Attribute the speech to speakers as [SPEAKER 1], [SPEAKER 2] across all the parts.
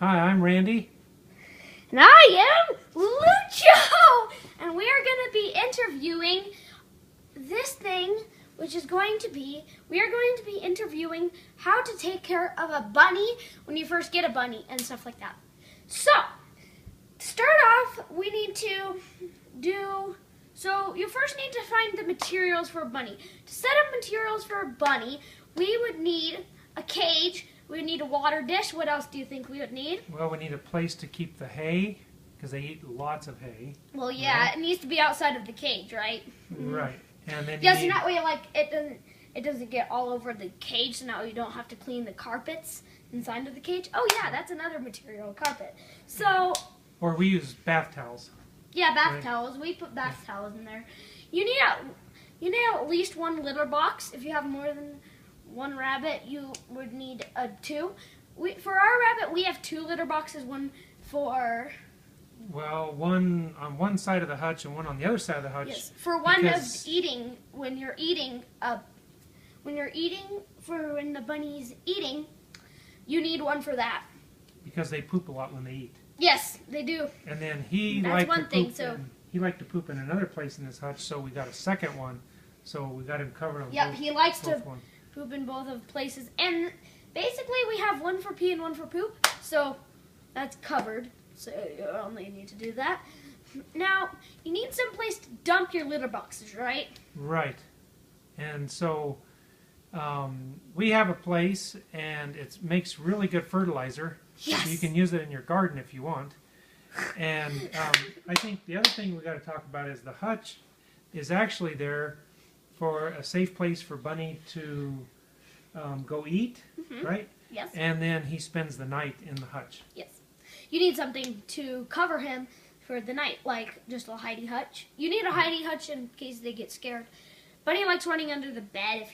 [SPEAKER 1] Hi, I'm Randy.
[SPEAKER 2] And I am Lucho! And we are going to be interviewing this thing, which is going to be, we are going to be interviewing how to take care of a bunny when you first get a bunny and stuff like that. So, to start off, we need to you first need to find the materials for a bunny. To set up materials for a bunny, we would need a cage. We would need a water dish. What else do you think we would need?
[SPEAKER 1] Well, we need a place to keep the hay, because they eat lots of hay.
[SPEAKER 2] Well, yeah,
[SPEAKER 1] right?
[SPEAKER 2] It needs to be outside of the cage, right?
[SPEAKER 1] Right. And then
[SPEAKER 2] Yes, and that way, like, it doesn't get all over the cage, so now you don't have to clean the carpets inside of the cage. Oh, yeah, that's another material, carpet. So,
[SPEAKER 1] or we use bath towels.
[SPEAKER 2] yeah, bath
[SPEAKER 1] Right.
[SPEAKER 2] towels. We put bath towels in there. You need at least one litter box. If you have more than one rabbit, you would need two. For our rabbit, we have 2 litter boxes. One for
[SPEAKER 1] Well, one on one side of the hutch and one on the other side of the hutch.
[SPEAKER 2] yes, for one
[SPEAKER 1] because-
[SPEAKER 2] of eating when the bunny's eating, you need one for that.
[SPEAKER 1] Because they poop a lot when they eat.
[SPEAKER 2] Yes, they do.
[SPEAKER 1] And then he
[SPEAKER 2] That's
[SPEAKER 1] liked
[SPEAKER 2] one
[SPEAKER 1] to
[SPEAKER 2] thing,
[SPEAKER 1] poop.
[SPEAKER 2] so-
[SPEAKER 1] He liked to poop in another place in his hutch, so we got a second one. So we got him covered on
[SPEAKER 2] Yep,
[SPEAKER 1] both.
[SPEAKER 2] he likes to
[SPEAKER 1] both one.
[SPEAKER 2] poop in both of places, and basically we have one for pee and one for poop, so that's covered. So you only need to do that. Now you need some place to dump your litter boxes, right?
[SPEAKER 1] Right. And so we have a place, and it makes really good fertilizer.
[SPEAKER 2] Yes.
[SPEAKER 1] You can use it in your garden if you want. And I think the other thing we got to talk about is the hutch is actually there for a safe place for Bunny to go eat, right?
[SPEAKER 2] Yes.
[SPEAKER 1] And then he spends the night in the hutch.
[SPEAKER 2] Yes. You need something to cover him for the night, like just a hidey hutch. You need a hidey hutch in case they get scared. Bunny likes running under the bed if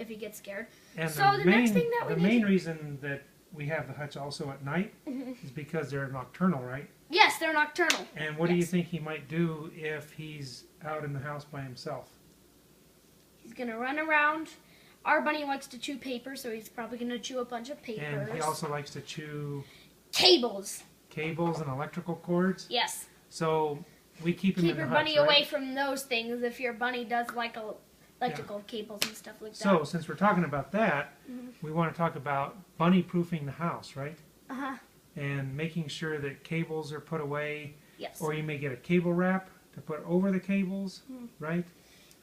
[SPEAKER 2] he gets scared.
[SPEAKER 1] And
[SPEAKER 2] So the next thing that we
[SPEAKER 1] the
[SPEAKER 2] need
[SPEAKER 1] main
[SPEAKER 2] to-
[SPEAKER 1] reason that we have the hutch also at night is because they're nocturnal, right?
[SPEAKER 2] Yes, they're nocturnal.
[SPEAKER 1] And what do you
[SPEAKER 2] Yes.
[SPEAKER 1] think he might do if he's out in the house by himself?
[SPEAKER 2] He's gonna run around. Our bunny likes to chew paper, so he's probably gonna chew a bunch of papers.
[SPEAKER 1] And he also likes to chew
[SPEAKER 2] Cables.
[SPEAKER 1] cables and electrical cords.
[SPEAKER 2] Yes.
[SPEAKER 1] So we keep him
[SPEAKER 2] Keep
[SPEAKER 1] in the
[SPEAKER 2] your
[SPEAKER 1] hutch,
[SPEAKER 2] bunny
[SPEAKER 1] right?
[SPEAKER 2] away from those things if your bunny does like electrical cables and stuff like
[SPEAKER 1] So
[SPEAKER 2] that.
[SPEAKER 1] since we're talking about that, we want to talk about bunny proofing the house, right?
[SPEAKER 2] Uh-huh.
[SPEAKER 1] And making sure that cables are put away,
[SPEAKER 2] Yes.
[SPEAKER 1] or you may get a cable wrap to put over the cables, right?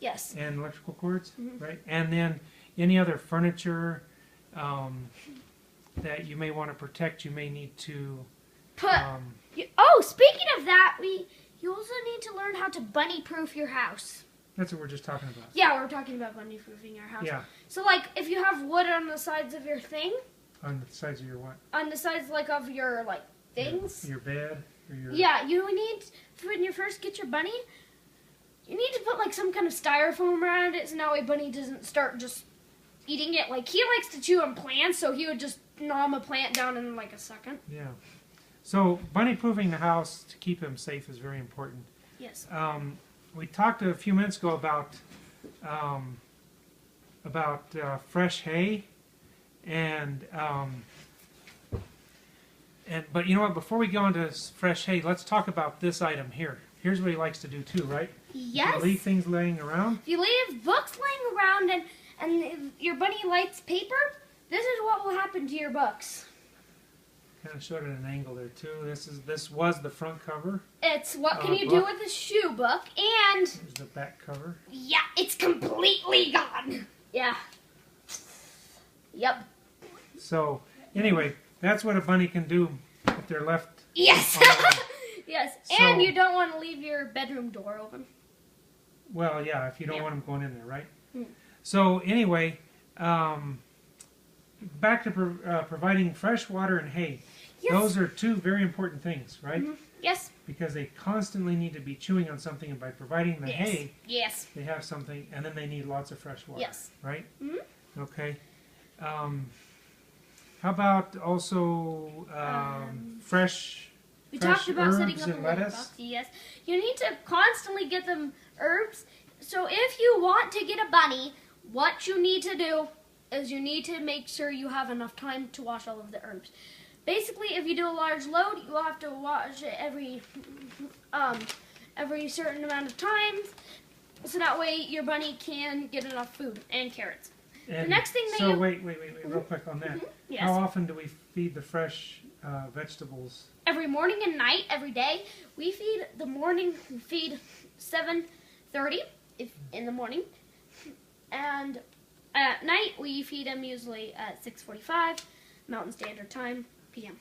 [SPEAKER 2] Yes.
[SPEAKER 1] And electrical cords, right? And then any other furniture that you may want to protect, you may need to.
[SPEAKER 2] Speaking of that, you also need to learn how to bunny proof your house.
[SPEAKER 1] That's what we're just talking about.
[SPEAKER 2] Yeah, we're talking about bunny proofing your house.
[SPEAKER 1] Yeah,
[SPEAKER 2] So like if you have wood on the sides of your thing,
[SPEAKER 1] on the sides of your what?
[SPEAKER 2] on the sides like of your like things.
[SPEAKER 1] Your bed or your.
[SPEAKER 2] Yeah, you need, when you first get your bunny, you need to put like some kind of styrofoam around it so that way bunny doesn't start just eating it. Like he likes to chew on plants, so he would just nom a plant down in like a second.
[SPEAKER 1] Yeah. So bunny proofing the house to keep him safe is very important.
[SPEAKER 2] Yes.
[SPEAKER 1] We talked a few minutes ago about fresh hay, but you know what? Before we go into fresh hay, let's talk about this item here. Here's what he likes to do too, right?
[SPEAKER 2] Yes.
[SPEAKER 1] You leave things laying around.
[SPEAKER 2] If you leave books laying around and if your bunny likes paper, this is what will happen to your books.
[SPEAKER 1] Kind of showed it at an angle there too. This was the front cover.
[SPEAKER 2] It's what can
[SPEAKER 1] Oh,
[SPEAKER 2] you do
[SPEAKER 1] book.
[SPEAKER 2] with a shoe book, and
[SPEAKER 1] Here's the back cover.
[SPEAKER 2] yeah, it's completely gone. Yeah. Yep.
[SPEAKER 1] So anyway, that's what a bunny can do if they're left.
[SPEAKER 2] Yes.
[SPEAKER 1] on their own.
[SPEAKER 2] Yes.
[SPEAKER 1] So-
[SPEAKER 2] And you don't want to leave your bedroom door open.
[SPEAKER 1] Well, yeah, if you don't
[SPEAKER 2] Yeah.
[SPEAKER 1] want them going in there, right?
[SPEAKER 2] Mm.
[SPEAKER 1] So anyway, back to providing fresh water and hay.
[SPEAKER 2] Yes.
[SPEAKER 1] Those are two very important things, right?
[SPEAKER 2] Yes.
[SPEAKER 1] Because they constantly need to be chewing on something, and by providing the
[SPEAKER 2] Yes.
[SPEAKER 1] hay,
[SPEAKER 2] Yes.
[SPEAKER 1] they have something, and then they need lots of fresh water,
[SPEAKER 2] Yes.
[SPEAKER 1] right?
[SPEAKER 2] Mhm.
[SPEAKER 1] Okay. How about also fresh?
[SPEAKER 2] We
[SPEAKER 1] Fresh
[SPEAKER 2] talked about setting
[SPEAKER 1] herbs
[SPEAKER 2] up a
[SPEAKER 1] and
[SPEAKER 2] litter
[SPEAKER 1] lettuce?
[SPEAKER 2] box. Yes. You need to constantly get them herbs. So if you want to get a bunny, what you need to do is you need to make sure you have enough time to wash all of the herbs. basically, if you do a large load, you will have to wash it every certain amount of times, so that way your bunny can get enough food and carrots.
[SPEAKER 1] And
[SPEAKER 2] The next thing that
[SPEAKER 1] so
[SPEAKER 2] you...
[SPEAKER 1] wait, real quick on that.
[SPEAKER 2] Yes.
[SPEAKER 1] How often do we feed the fresh vegetables?
[SPEAKER 2] Every morning and night, every day. We feed the morning, we feed 7:30 in the morning. And at night, we feed them usually at 6:45 Mountain Standard Time, p.m.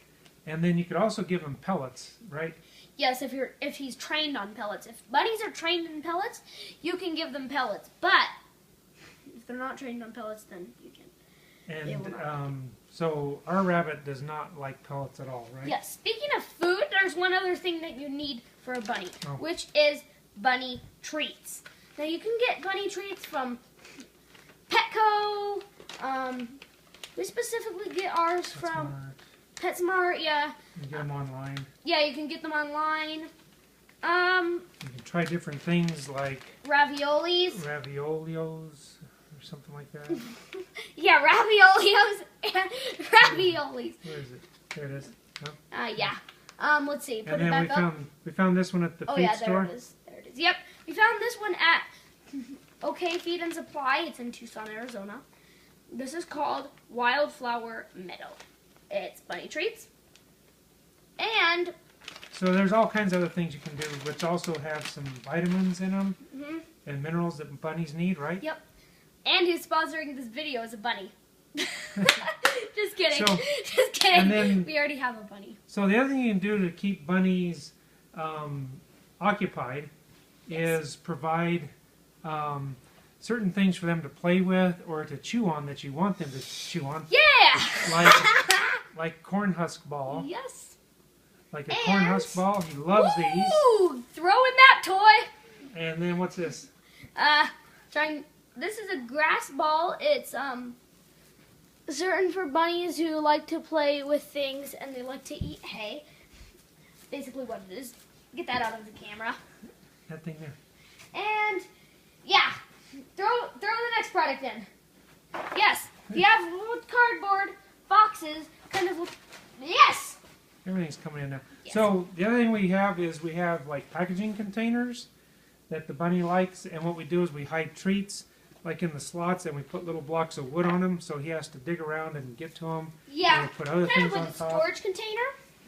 [SPEAKER 1] And then you could also give them pellets, right?
[SPEAKER 2] Yes, if he's trained on pellets. If bunnies are trained in pellets, you can give them pellets. But if they're not trained on pellets, then you can. They will
[SPEAKER 1] And
[SPEAKER 2] not.
[SPEAKER 1] so our rabbit does not like pellets at all, right?
[SPEAKER 2] Yes. Speaking of food, there's one other thing that you need for a bunny,
[SPEAKER 1] Oh.
[SPEAKER 2] which is bunny treats. Now you can get bunny treats from Petco. We specifically get ours
[SPEAKER 1] That's
[SPEAKER 2] from
[SPEAKER 1] smart.
[SPEAKER 2] PetSmart. Yeah,
[SPEAKER 1] You get them online.
[SPEAKER 2] yeah. You can get them online.
[SPEAKER 1] You can try different things like
[SPEAKER 2] Raviolis.
[SPEAKER 1] raviolios or something like that.
[SPEAKER 2] Yeah, raviolios and raviolis.
[SPEAKER 1] Where is it? There it is.
[SPEAKER 2] Yeah. Let's see. Put
[SPEAKER 1] And
[SPEAKER 2] it
[SPEAKER 1] then
[SPEAKER 2] back up.
[SPEAKER 1] we found this one at the
[SPEAKER 2] Oh
[SPEAKER 1] feed
[SPEAKER 2] yeah,
[SPEAKER 1] store.
[SPEAKER 2] there it is. There it is. Yep. We found this one at OK Feed and Supply. It's in Tucson, Arizona. This is called Wildflower Meadow. It's bunny treats. And
[SPEAKER 1] So there's all kinds of other things you can do, which also have some vitamins in them
[SPEAKER 2] mhm,
[SPEAKER 1] and minerals that bunnies need, right?
[SPEAKER 2] yep. And who's sponsoring this video is a bunny. Just kidding.
[SPEAKER 1] So-
[SPEAKER 2] Just kidding.
[SPEAKER 1] and then-
[SPEAKER 2] We already have a bunny.
[SPEAKER 1] So the other thing you can do to keep bunnies occupied is provide certain things for them to play with or to chew on that you want them to chew on,
[SPEAKER 2] Yeah.
[SPEAKER 1] like corn husk ball.
[SPEAKER 2] Yes.
[SPEAKER 1] Like a corn
[SPEAKER 2] And-
[SPEAKER 1] husk ball, he loves these.
[SPEAKER 2] Ooh, throw in that toy.
[SPEAKER 1] And then what's this?
[SPEAKER 2] This is a grass ball. It's certain for bunnies who like to play with things and they like to eat hay. Basically what it is. Get that out of the camera.
[SPEAKER 1] That thing there.
[SPEAKER 2] And yeah, throw the next product in. Yes, you have little cardboard boxes, kind of. Yes.
[SPEAKER 1] Everything's coming in now.
[SPEAKER 2] Yes.
[SPEAKER 1] So the other thing we have is we have like packaging containers that the bunny likes, and what we do is we hide treats like in the slots, and we put little blocks of wood on them, so he has to dig around and get to them.
[SPEAKER 2] Yeah.
[SPEAKER 1] And we put other
[SPEAKER 2] Kind of
[SPEAKER 1] things on
[SPEAKER 2] like a
[SPEAKER 1] top.
[SPEAKER 2] storage container.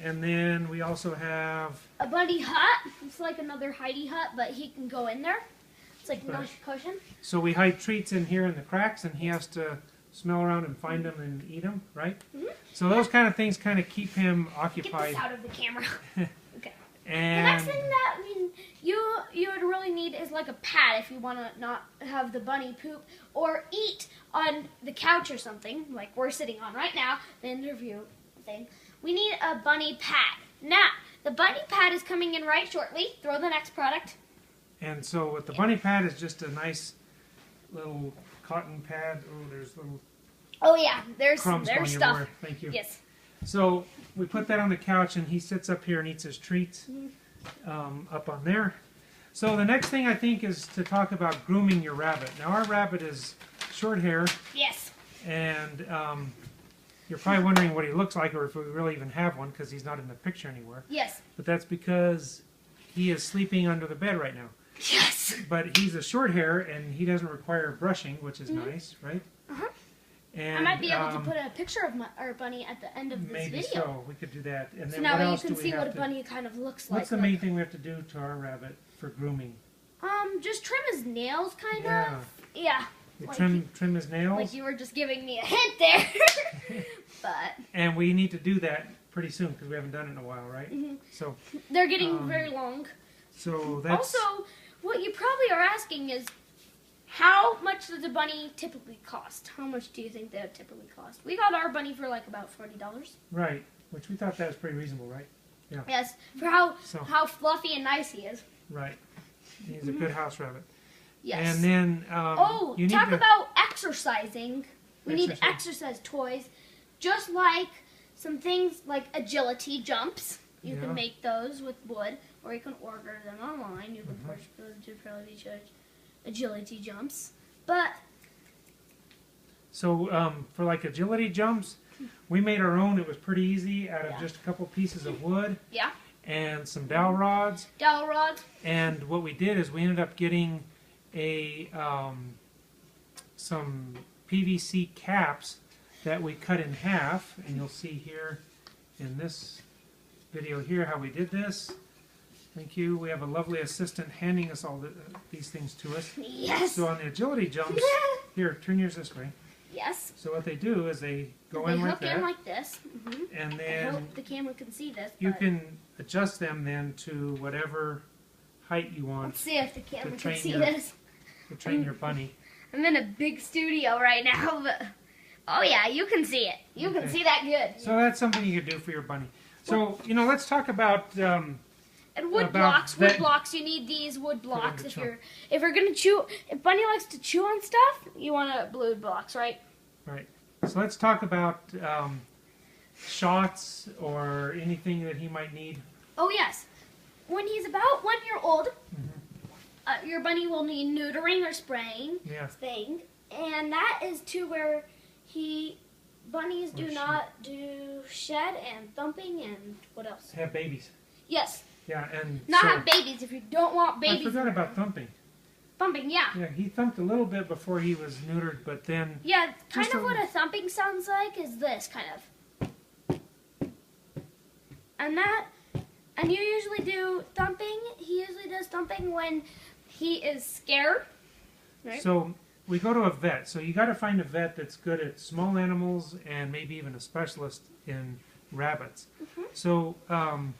[SPEAKER 1] And then we also have
[SPEAKER 2] A bunny hut. It's like another hidey hut, but he can go in there. It's like
[SPEAKER 1] Right.
[SPEAKER 2] nice cushion.
[SPEAKER 1] so we hide treats in here in the cracks, and he has to smell around and find them and eat them, right?
[SPEAKER 2] Mhm.
[SPEAKER 1] So those kind of things kind of keep him
[SPEAKER 2] Get
[SPEAKER 1] occupied.
[SPEAKER 2] this out of the camera. Okay. The
[SPEAKER 1] And
[SPEAKER 2] next thing that you would really need is like a pad if you want to not have the bunny poop or eat on the couch or something like we're sitting on right now, the interview thing. We need a bunny pad. Now, the bunny pad is coming in right shortly. Throw the next product.
[SPEAKER 1] And so with the bunny pad is just a nice little cotton pad. Oh, there's little
[SPEAKER 2] Oh yeah, there's
[SPEAKER 1] crumbs going
[SPEAKER 2] stuff.
[SPEAKER 1] everywhere. Thank you.
[SPEAKER 2] Yes.
[SPEAKER 1] So we put that on the couch, and he sits up here and eats his treats up on there. So the next thing I think is to talk about grooming your rabbit. Now our rabbit is short hair,
[SPEAKER 2] Yes.
[SPEAKER 1] and you're probably wondering what he looks like, or if we really even have one, because he's not in the picture anywhere.
[SPEAKER 2] Yes.
[SPEAKER 1] But that's because he is sleeping under the bed right now.
[SPEAKER 2] Yes.
[SPEAKER 1] But he's a short hair, and he doesn't require brushing, which is
[SPEAKER 2] Mhm.
[SPEAKER 1] nice, right?
[SPEAKER 2] Uh-huh.
[SPEAKER 1] And,
[SPEAKER 2] I might be able to put a picture of our bunny at the end of this
[SPEAKER 1] maybe
[SPEAKER 2] video.
[SPEAKER 1] so. We could do that. And
[SPEAKER 2] So
[SPEAKER 1] then
[SPEAKER 2] now
[SPEAKER 1] what
[SPEAKER 2] that you
[SPEAKER 1] else
[SPEAKER 2] can
[SPEAKER 1] do we
[SPEAKER 2] see
[SPEAKER 1] have
[SPEAKER 2] what a
[SPEAKER 1] to?
[SPEAKER 2] bunny kind of looks
[SPEAKER 1] What's
[SPEAKER 2] like.
[SPEAKER 1] the main thing we have to do to our rabbit for grooming?
[SPEAKER 2] Just trim his nails, kind
[SPEAKER 1] Yeah,
[SPEAKER 2] of. Yeah.
[SPEAKER 1] we
[SPEAKER 2] Like
[SPEAKER 1] trim his nails,
[SPEAKER 2] Like you were just giving me a hint there. But
[SPEAKER 1] and we need to do that pretty soon because we haven't done it in a while, right?
[SPEAKER 2] mhm.
[SPEAKER 1] So,
[SPEAKER 2] they're getting
[SPEAKER 1] Um,
[SPEAKER 2] very long.
[SPEAKER 1] so that's
[SPEAKER 2] Also, what you probably are asking is, how much does a bunny typically cost? How much do you think they would typically cost? We got our bunny for like about $40.
[SPEAKER 1] right, which we thought that was pretty reasonable, right?
[SPEAKER 2] Yes, for how
[SPEAKER 1] So,
[SPEAKER 2] fluffy and nice he is.
[SPEAKER 1] right, he's a good house rabbit.
[SPEAKER 2] Yes.
[SPEAKER 1] And then you need
[SPEAKER 2] talk
[SPEAKER 1] to,
[SPEAKER 2] about exercising. We need
[SPEAKER 1] Exercise.
[SPEAKER 2] exercise toys, just like some things like agility jumps. You
[SPEAKER 1] Yeah.
[SPEAKER 2] can make those with wood, or you can order them online. You can
[SPEAKER 1] Mhm.
[SPEAKER 2] push those agility jumps. But
[SPEAKER 1] so for like agility jumps, We made our own. It was pretty easy out of
[SPEAKER 2] Yeah.
[SPEAKER 1] just a couple pieces of wood
[SPEAKER 2] Yeah.
[SPEAKER 1] and some dowel rods.
[SPEAKER 2] Dowel rods.
[SPEAKER 1] And what we did is we ended up getting a some PVC caps that we cut in half, and you'll see here in this video here how we did this. Thank you. We have a lovely assistant handing us all these things to us.
[SPEAKER 2] Yes.
[SPEAKER 1] So on the agility jumps, here, turn yours this way.
[SPEAKER 2] Yes.
[SPEAKER 1] So what they do is they go
[SPEAKER 2] They
[SPEAKER 1] in like
[SPEAKER 2] hook
[SPEAKER 1] that,
[SPEAKER 2] in like this.
[SPEAKER 1] and
[SPEAKER 2] I
[SPEAKER 1] then
[SPEAKER 2] hope the camera can see this.
[SPEAKER 1] you
[SPEAKER 2] but
[SPEAKER 1] can adjust them then to whatever height you want
[SPEAKER 2] Let's see if the camera can
[SPEAKER 1] train
[SPEAKER 2] see
[SPEAKER 1] your-
[SPEAKER 2] this.
[SPEAKER 1] to train your bunny.
[SPEAKER 2] I'm in a big studio right now, but oh yeah, you can see it. You can
[SPEAKER 1] Okay.
[SPEAKER 2] see that good.
[SPEAKER 1] So that's something you could do for your bunny. So, let's talk about,
[SPEAKER 2] And wood
[SPEAKER 1] about
[SPEAKER 2] blocks. Wood
[SPEAKER 1] that-
[SPEAKER 2] blocks. You need these wood blocks
[SPEAKER 1] the
[SPEAKER 2] if
[SPEAKER 1] trunk.
[SPEAKER 2] you're gonna chew. If Bunny likes to chew on stuff, you want wood blocks, right?
[SPEAKER 1] right. So let's talk about shots or anything that he might need.
[SPEAKER 2] Oh yes. When he's about 1 year old,
[SPEAKER 1] Mm-hmm.
[SPEAKER 2] your bunny will need neutering or spraying
[SPEAKER 1] Yeah.
[SPEAKER 2] thing, and that is to where bunnies do
[SPEAKER 1] Or
[SPEAKER 2] not do shed and thumping and what else?
[SPEAKER 1] Have babies.
[SPEAKER 2] Yes,
[SPEAKER 1] Yeah, and
[SPEAKER 2] not
[SPEAKER 1] so
[SPEAKER 2] have babies if you don't want
[SPEAKER 1] I
[SPEAKER 2] babies.
[SPEAKER 1] forgot about thumping.
[SPEAKER 2] Thumping, yeah.
[SPEAKER 1] Yeah, he thumped a little bit before he was neutered, but then
[SPEAKER 2] Yeah, kind
[SPEAKER 1] Just
[SPEAKER 2] of
[SPEAKER 1] a-
[SPEAKER 2] what a thumping sounds like is this kind of. And you usually do thumping. He usually does thumping when he is scared. Right.
[SPEAKER 1] So we go to a vet. So you got to find a vet that's good at small animals and maybe even a specialist in rabbits. So probably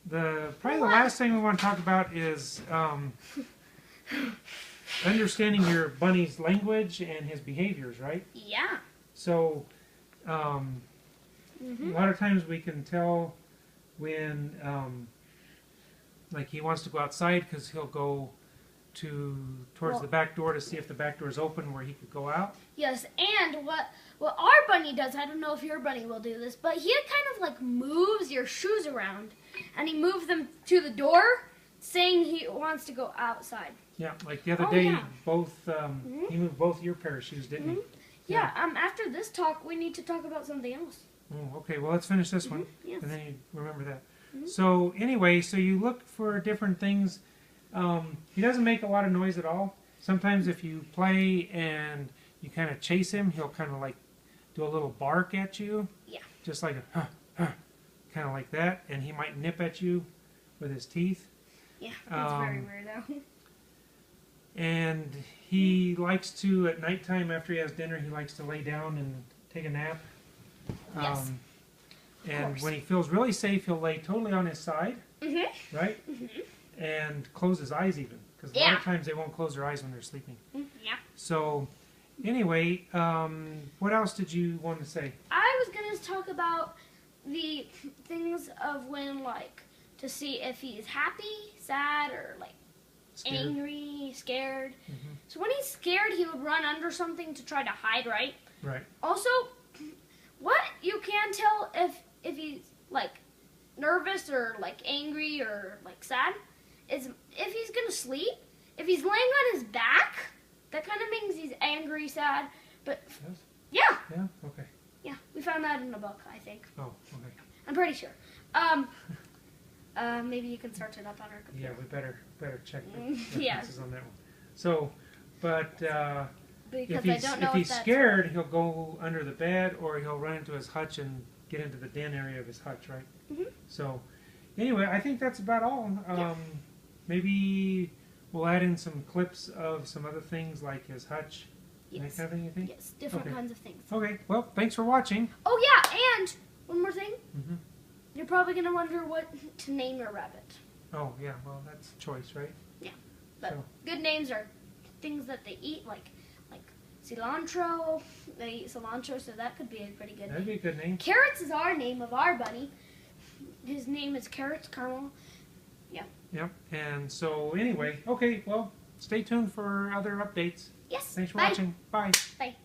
[SPEAKER 1] the last thing we want to talk about is understanding your bunny's language and his behaviors, right?
[SPEAKER 2] Yeah.
[SPEAKER 1] So a lot of times we can tell when like he wants to go outside because he'll go towards
[SPEAKER 2] Well-
[SPEAKER 1] the back door to see if the back door is open where he could go out.
[SPEAKER 2] Yes, and what our bunny does, I don't know if your bunny will do this, but he kind of like moves your shoes around, and he moves them to the door, saying he wants to go outside.
[SPEAKER 1] Yeah, like the other
[SPEAKER 2] Oh,
[SPEAKER 1] day,
[SPEAKER 2] yeah.
[SPEAKER 1] both he moved both your pair of shoes, didn't he?
[SPEAKER 2] Yeah. After this talk, we need to talk about something else.
[SPEAKER 1] Oh, okay. Well, let's finish this one,
[SPEAKER 2] Yes.
[SPEAKER 1] and then you remember that. So anyway, so you look for different things. He doesn't make a lot of noise at all. Sometimes if you play and you kind of chase him, he'll kind of like do a little bark at you.
[SPEAKER 2] Yeah.
[SPEAKER 1] Just like a kind of like that, and he might nip at you with his teeth.
[SPEAKER 2] Yeah, that's very
[SPEAKER 1] Um,
[SPEAKER 2] weird though.
[SPEAKER 1] And he likes to, at nighttime after he has dinner, he likes to lay down and take a nap.
[SPEAKER 2] Yes.
[SPEAKER 1] And
[SPEAKER 2] course.
[SPEAKER 1] when he feels really safe, he'll lay totally on his side, right? And close his eyes even. Because a lot
[SPEAKER 2] Yeah.
[SPEAKER 1] of times they won't close their eyes when they're sleeping.
[SPEAKER 2] Yeah.
[SPEAKER 1] So, anyway, what else did you want to say?
[SPEAKER 2] I was gonna talk about the things of when, like, to see if he's happy, sad, or like
[SPEAKER 1] Scared?
[SPEAKER 2] angry, scared.
[SPEAKER 1] Mhm.
[SPEAKER 2] So when he's scared, he would run under something to try to hide, right?
[SPEAKER 1] Right.
[SPEAKER 2] Also, what you can tell if he's like nervous or like angry or like sad is if he's gonna sleep. If he's laying on his back, that kind of means he's angry, sad. But
[SPEAKER 1] Yes?
[SPEAKER 2] yeah,
[SPEAKER 1] Yeah? Okay.
[SPEAKER 2] yeah, we found that in a book, I think.
[SPEAKER 1] Oh, okay.
[SPEAKER 2] I'm pretty sure. Maybe you can search it up on our
[SPEAKER 1] Yeah,
[SPEAKER 2] computer.
[SPEAKER 1] we better check the
[SPEAKER 2] Yeah.
[SPEAKER 1] references on that one. So, but
[SPEAKER 2] Because
[SPEAKER 1] if
[SPEAKER 2] I don't know
[SPEAKER 1] if he's
[SPEAKER 2] that's
[SPEAKER 1] scared, he'll go under the bed or he'll run into his hutch and get into the den area of his hutch, right?
[SPEAKER 2] Mhm.
[SPEAKER 1] So, anyway, I think that's about all. Maybe we'll add in some clips of some other things like his hutch. That
[SPEAKER 2] Yes.
[SPEAKER 1] kind of thing, you think?
[SPEAKER 2] Yes, different
[SPEAKER 1] Okay.
[SPEAKER 2] kinds of things.
[SPEAKER 1] Okay. Well, thanks for watching.
[SPEAKER 2] Oh yeah, and one more thing.
[SPEAKER 1] Mhm.
[SPEAKER 2] You're probably gonna wonder what to name your rabbit.
[SPEAKER 1] Oh, yeah. Well, that's choice, right?
[SPEAKER 2] But
[SPEAKER 1] So-
[SPEAKER 2] good names are things that they eat, like cilantro. They eat cilantro, so that could be a pretty good
[SPEAKER 1] That'd
[SPEAKER 2] name.
[SPEAKER 1] be a good name.
[SPEAKER 2] Carrots is our name of our bunny. His name is Carrots Caramel.
[SPEAKER 1] Yep. And so, anyway, okay. Well, stay tuned for other updates.
[SPEAKER 2] Yes.
[SPEAKER 1] Thanks for
[SPEAKER 2] Bye.
[SPEAKER 1] watching. Bye.
[SPEAKER 2] Bye.